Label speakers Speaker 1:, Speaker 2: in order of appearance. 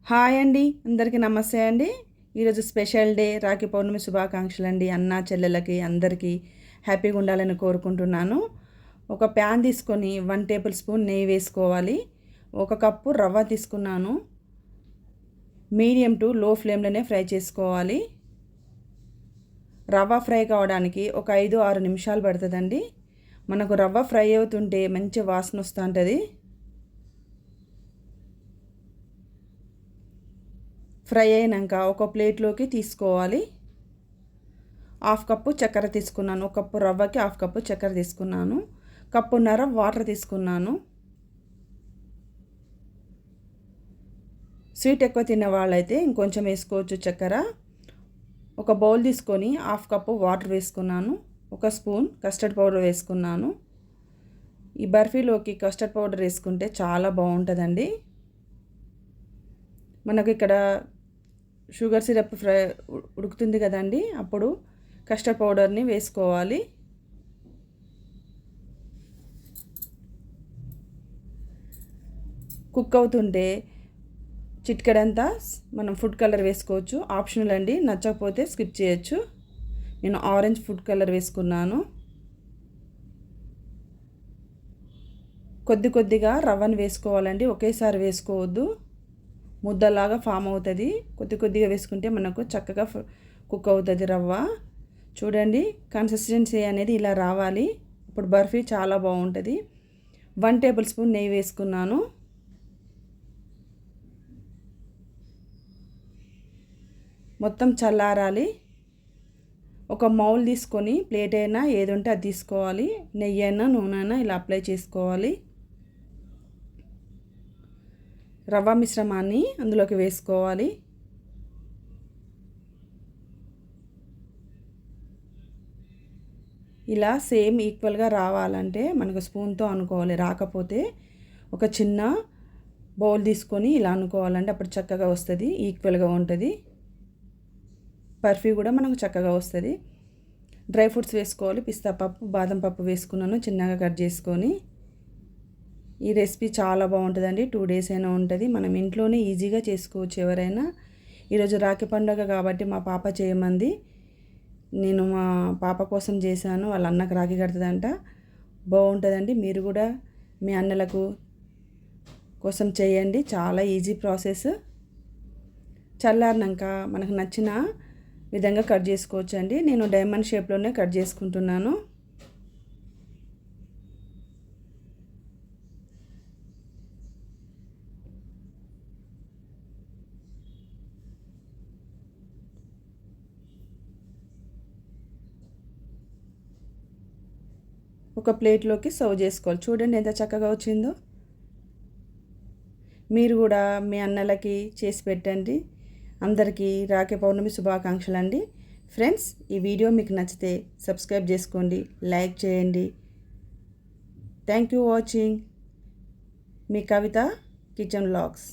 Speaker 1: Hi అండి, అందరికీ నమస్తే అండి. ఈరోజు స్పెషల్ డే, రాఖీ పౌర్ణమి శుభాకాంక్షలు అండి. అన్న చెల్లెలకి అందరికీ హ్యాపీగా ఉండాలని కోరుకుంటున్నాను. ఒక ప్యాన్ తీసుకొని 1 టేబుల్ స్పూన్ నెయ్యి వేసుకోవాలి. 1 కప్పు రవ్వ తీసుకున్నాను. మీడియం టు లో ఫ్లేమ్లోనే ఫ్రై చేసుకోవాలి. రవ్వ ఫ్రై కావడానికి ఒక 5-6 నిమిషాలు పడుతుందండి. మనకు రవ్వ ఫ్రై అవుతుంటే మంచి వాసన వస్తుంటుంది. ఫ్రై అయినాక ఒక ప్లేట్లోకి తీసుకోవాలి. 1/2 కప్పు చక్కెర తీసుకున్నాను. 1 కప్పు రవ్వకి 1/2 కప్పు చక్కెర తీసుకున్నాను. కప్పున్నర వాటర్ తీసుకున్నాను. స్వీట్ ఎక్కువ తినే వాళ్ళైతే ఇంకొంచెం వేసుకోవచ్చు చక్కెర. ఒక బౌల్ తీసుకొని 1/2 కప్పు వాటర్ వేసుకున్నాను. 1 స్పూన్ కస్టర్డ్ పౌడర్ వేసుకున్నాను. ఈ బర్ఫీలోకి కస్టర్డ్ పౌడర్ వేసుకుంటే చాలా బాగుంటుందండి. మనకు ఇక్కడ షుగర్ సిరప్ ఉడుకుతుంది కదండి, అప్పుడు కస్టర్డ్ పౌడర్ని వేసుకోవాలి. కుక్ అవుతుంటే చిటికెడంతా మనం ఫుడ్ కలర్ వేసుకోవచ్చు. ఆప్షనల్ అండి, నచ్చకపోతే స్కిప్ చేయొచ్చు. నేను ఆరెంజ్ ఫుడ్ కలర్ వేసుకున్నాను. కొద్దిగా రవ్వను వేసుకోవాలండి, ఒకేసారి వేసుకోవద్దు. ముద్దలాగా ఫామ్ అవుతుంది. కొద్దిగా వేసుకుంటే మనకు చక్కగా కుక్ అవుతుంది రవ్వ. చూడండి, కన్సిస్టెన్సీ అనేది ఇలా రావాలి. ఇప్పుడు బర్ఫీ చాలా బాగుంటుంది. 1 టేబుల్ స్పూన్ నెయ్యి వేసుకున్నాను. మొత్తం చల్లారాలి. ఒక మౌల్ తీసుకొని ప్లేట్ అయినా ఏది ఉంటే అది తీసుకోవాలి. నెయ్యి అయినా నూనె అయినా ఇలా అప్లై చేసుకోవాలి. రవ్వ మిశ్రమాన్ని అందులోకి వేసుకోవాలి. ఇలా సేమ్ ఈక్వల్గా రావాలంటే మనకు స్పూన్తో అనుకోవాలి. రాకపోతే ఒక చిన్న బౌల్ తీసుకొని ఇలా అనుకోవాలంటే అప్పుడు చక్కగా వస్తుంది, ఈక్వల్గా ఉంటుంది. బర్ఫీ కూడా మనకు చక్కగా వస్తుంది. డ్రై ఫ్రూట్స్ వేసుకోవాలి. పిస్తా పప్పు, బాదం పప్పు వేసుకున్నాను చిన్నగా కట్ చేసుకొని. ఈ రెసిపీ చాలా బాగుంటుందండి. 2 డేస్ అయినా ఉంటుంది. మనం ఇంట్లోనే ఈజీగా చేసుకోవచ్చు ఎవరైనా. ఈరోజు రాఖీ పండుగ కాబట్టి మా పాప చేయమంది. నేను మా పాప కోసం చేశాను. వాళ్ళ అన్నకు రాఖీ కడుతుందంట. బాగుంటుందండి. మీరు కూడా మీ అన్నలకు కోసం చేయండి. చాలా ఈజీ ప్రాసెస్. చల్లారినాక మనకు నచ్చిన విధంగా కట్ చేసుకోవచ్చు అండి. నేను డైమండ్ షేప్లోనే కట్ చేసుకుంటున్నాను. ఒక ప్లేట్లోకి సర్వ్ చేసుకోవాలి. చూడండి ఎంత చక్కగా వచ్చిందో. మీరు కూడా మీ అన్నలకి చేసి పెట్టండి. అందరికీ రాఖీ పౌర్ణమి శుభాకాంక్షలు అండి. ఫ్రెండ్స్, ఈ వీడియో మీకు నచ్చితే సబ్స్క్రైబ్ చేసుకోండి, లైక్ చేయండి. Thank you watching. Me Kavitha kitchen vlogs.